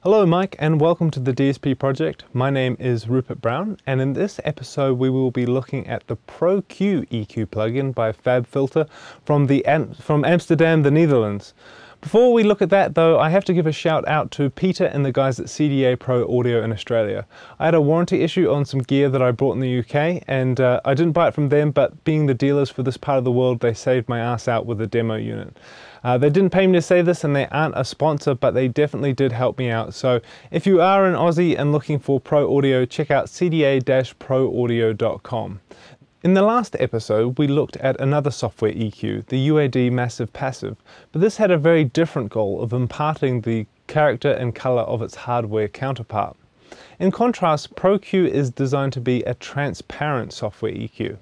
Hello Mike and welcome to the DSP project. My name is Rupert Brown and in this episode we will be looking at the PRO-Q EQ plugin by Fabfilter from Amsterdam, the Netherlands. Before we look at that though, I have to give a shout out to Peter and the guys at CDA Pro Audio in Australia. I had a warranty issue on some gear that I bought in the UK and I didn't buy it from them, but being the dealers for this part of the world, they saved my ass out with a demo unit. They didn't pay me to say this and they aren't a sponsor, but they definitely did help me out. So if you are an Aussie and looking for pro audio, check out cda-proaudio.com. In the last episode, we looked at another software EQ, the UAD Massive Passive, but this had a very different goal of imparting the character and color of its hardware counterpart. In contrast, PRO-Q is designed to be a transparent software EQ.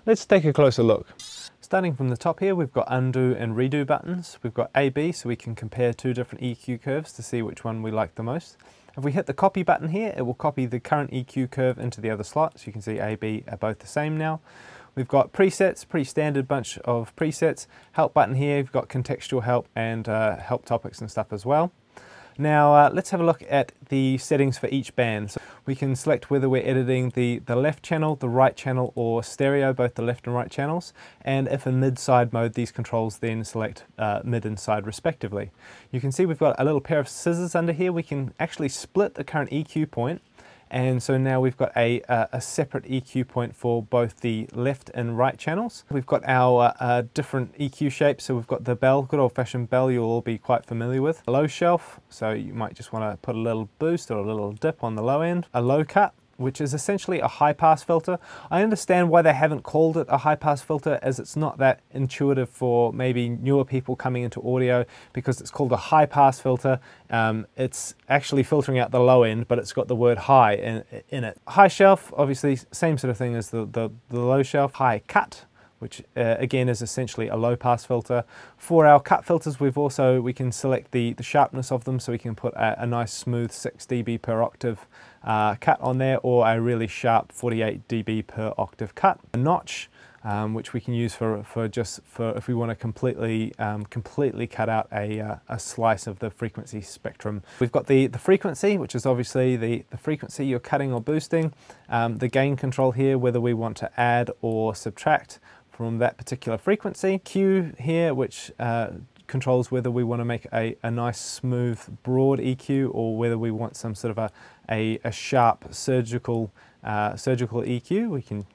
Let's take a closer look. Starting from the top here, we've got undo and redo buttons. We've got A/B, so we can compare two different EQ curves to see which one we like the most. If we hit the copy button here, it will copy the current EQ curve into the other slot. So you can see A, B are both the same now. We've got presets, pretty standard bunch of presets. Help button here, we've got contextual help and help topics and stuff as well. Now let's have a look at the settings for each band. So we can select whether we're editing the left channel, the right channel, or stereo, both the left and right channels. And if in mid-side mode, these controls then select mid and side respectively. You can see we've got a little pair of scissors under here. We can actually split the current EQ point. And so now we've got a separate EQ point for both the left and right channels. We've got our different EQ shapes. So we've got the bell, good old-fashioned bell you'll all be quite familiar with. A low shelf, so you might just want to put a little boost or a little dip on the low end. A low cut, which is essentially a high-pass filter. I understand why they haven't called it a high-pass filter, as it's not that intuitive for maybe newer people coming into audio, because it's called a high-pass filter. It's actually filtering out the low end, but it's got the word high in it. High shelf, obviously, same sort of thing as the low shelf. High cut, which again is essentially a low pass filter. For our cut filters, we can select the sharpness of them, so we can put a nice smooth 6 dB per octave cut on there, or a really sharp 48 dB per octave cut. A notch, which we can use for if we want to completely cut out a slice of the frequency spectrum. We've got the frequency, which is obviously the frequency you're cutting or boosting. The gain control here, whether we want to add or subtract from that particular frequency. Q here, which controls whether we want to make a nice smooth broad EQ, or whether we want some sort of a sharp surgical EQ. We can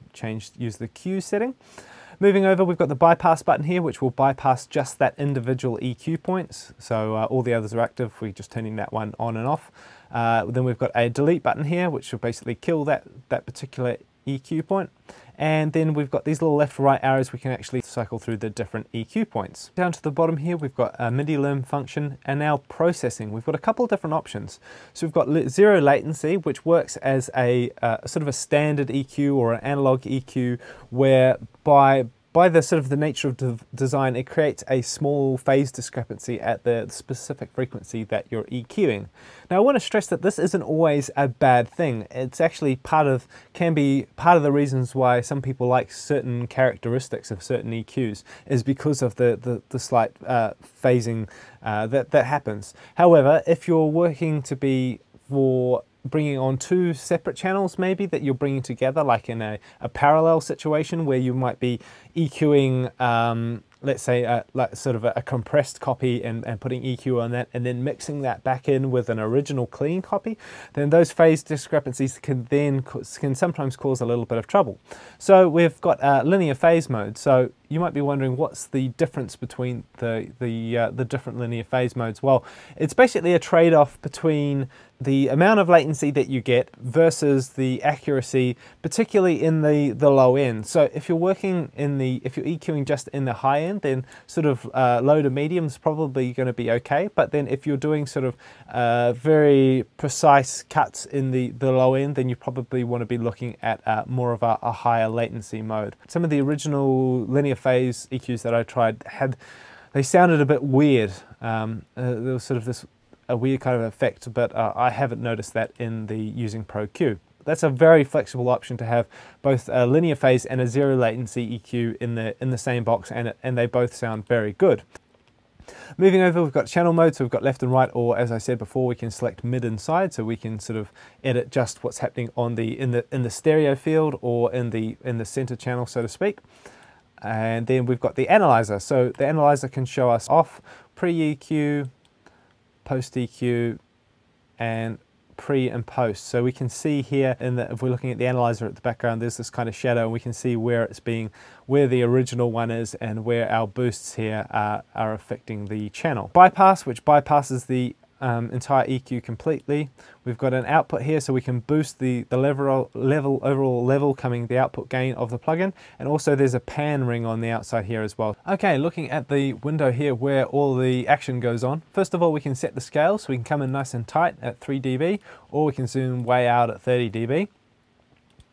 use the Q setting. Moving over, we've got the bypass button here, which will bypass just that individual EQ points. So all the others are active. We're just turning that one on and off. Then we've got a delete button here, which will basically kill that particular EQ point. And then we've got these little left-right arrows. We can actually cycle through the different EQ points. Down to the bottom here, we've got a MIDI limb function, and now processing. We've got a couple of different options. So we've got zero latency, which works as a sort of a standard EQ or an analog EQ, where by the sort of the nature of design, it creates a small phase discrepancy at the specific frequency that you're EQing. Now I want to stress that this isn't always a bad thing. It's actually can be part of the reasons why some people like certain characteristics of certain EQs, is because of the slight phasing that happens. However, if you're working to be for bringing on two separate channels maybe that you're bringing together, like in a parallel situation where you might be EQing let's say like sort of a compressed copy and putting EQ on that, and then mixing that back in with an original clean copy, then those phase discrepancies can sometimes cause a little bit of trouble. So we've got linear phase mode. So you might be wondering, what's the difference between the different linear phase modes? Well, it's basically a trade-off between the amount of latency that you get versus the accuracy, particularly in the low end. So if you're working if you're EQing just in the high end, then sort of low to medium is probably going to be okay. But then if you're doing sort of very precise cuts in the low end, then you probably want to be looking at more of a higher latency mode. Some of the original linear phase EQs that I tried they sounded a bit weird. There was sort of a weird kind of effect, but I haven't noticed that in using PRO-Q. That's a very flexible option to have both a linear phase and a zero latency EQ in the same box, and they both sound very good. Moving over, we've got channel mode, so we've got left and right, or as I said before, we can select mid and side, so we can sort of edit just what's happening on in the stereo field or in the center channel, so to speak. And then we've got the analyzer. So the analyzer can show us off, pre-EQ, post-EQ, and pre and post. So we can see here if we're looking at the analyzer at the background, there's this kind of shadow, and we can see where the original one is and where our boosts here are affecting the channel. Bypass, which bypasses the entire EQ completely. We've got an output here, so we can boost the overall level coming the output gain of the plugin, and also there's a pan ring on the outside here as well. Okay, looking at the window here where all the action goes on. First of all, we can set the scale, so we can come in nice and tight at 3 dB, or we can zoom way out at 30 dB.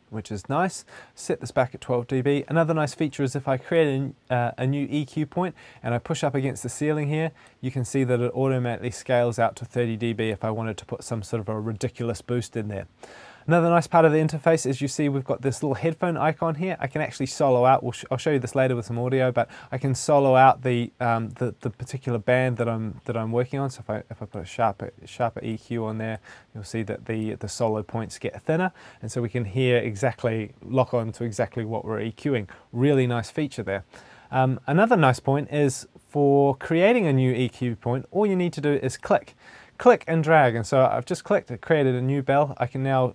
Which is nice. Set this back at 12 dB. Another nice feature is if I create a new EQ point and I push up against the ceiling here, you can see that it automatically scales out to 30 dB if I wanted to put some sort of a ridiculous boost in there. Another nice part of the interface is you see we've got this little headphone icon here. I can actually solo out, I'll show you this later with some audio, but I can solo out the particular band that I'm working on. So if I put a sharper EQ on there, you'll see that the solo points get thinner, and so we can hear lock on to exactly what we're EQing. Really nice feature there. Another nice point is for creating a new EQ point, all you need to do is click and drag, and so I've just clicked, it created a new bell. I can now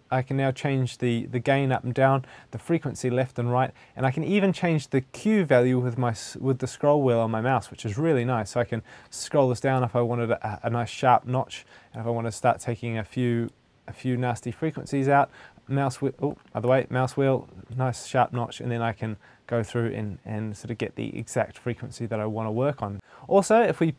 change the gain up and down, the frequency left and right, and I can even change the Q value with the scroll wheel on my mouse, which is really nice. So I can scroll this down if I wanted a nice sharp notch, and if I want to start taking a few nasty frequencies out, mouse wheel, other way, mouse wheel, nice sharp notch, and then I can go through and sort of get the exact frequency that I want to work on. Also, if we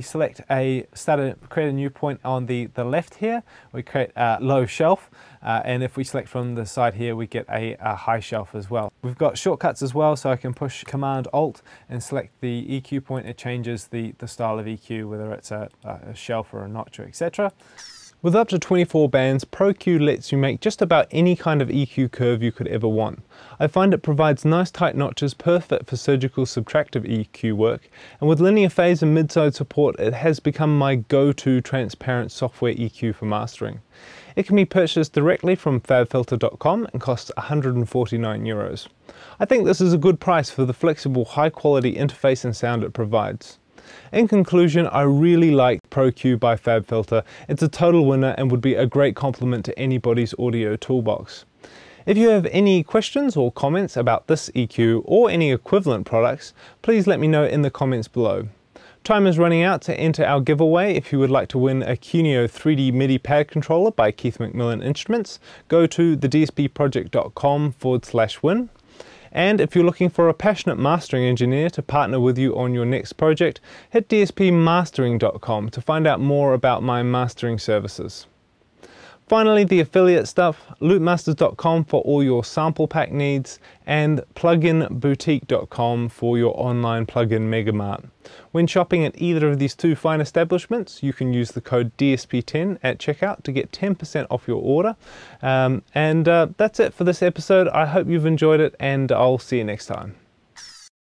select create a new point on the left here, we create a low shelf, and if we select from the side here, we get a high shelf as well. We've got shortcuts as well, so I can push Command Alt and select the EQ point. It changes the style of EQ, whether it's a shelf or a notch, or etc. With up to 24 bands, Pro-Q lets you make just about any kind of EQ curve you could ever want. I find it provides nice tight notches, perfect for surgical subtractive EQ work, and with linear phase and mid-side support, it has become my go-to transparent software EQ for mastering. It can be purchased directly from Fabfilter.com and costs €149. I think this is a good price for the flexible, high-quality interface and sound it provides. In conclusion, I really like Pro-Q by Fabfilter. It's a total winner and would be a great complement to anybody's audio toolbox. If you have any questions or comments about this EQ or any equivalent products, please let me know in the comments below. Time is running out to enter our giveaway. If you would like to win a Cuneo 3D MIDI pad controller by Keith McMillan Instruments, go to theDSPproject.com/win. And if you're looking for a passionate mastering engineer to partner with you on your next project, hit dspmastering.com to find out more about my mastering services. Finally, the affiliate stuff, loopmasters.com for all your sample pack needs, and pluginboutique.com for your online plugin megamart. When shopping at either of these two fine establishments, you can use the code DSP10 at checkout to get 10% off your order. That's it for this episode. I hope you've enjoyed it, and I'll see you next time.